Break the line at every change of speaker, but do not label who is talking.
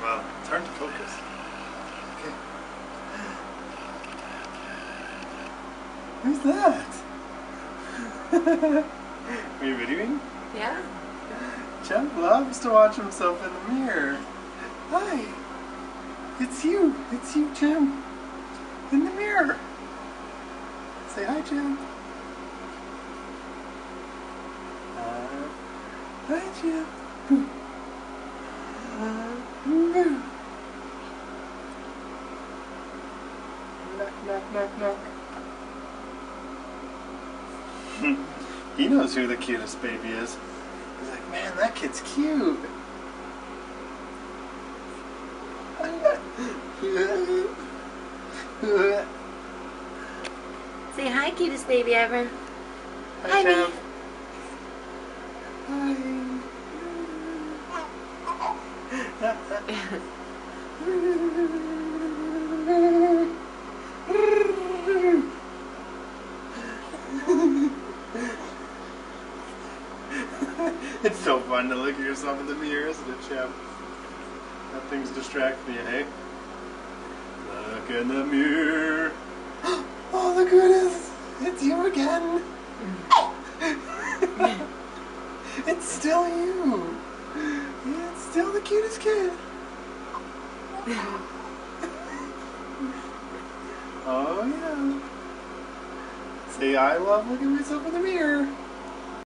Well, turn to focus. Okay. Who's that? Are you videoing?
Yeah.
Jem loves to watch himself in the mirror. Hi. It's you. It's you, Jem. In the mirror. Say hi, Jem. Hi, Jem. Knock, knock, knock, knock. He knows who the cutest baby is. He's like, man, that kid's cute.
Say hi, cutest baby ever.
Hi, Jem. It's so fun to look at yourself in the mirror, isn't it, Jem? That thing's distracting you, hey? Look in the mirror. Oh, look who it is. It's you again. It's still you. It's still the cutest kid. Oh, yeah. Say, I love looking at myself in the mirror.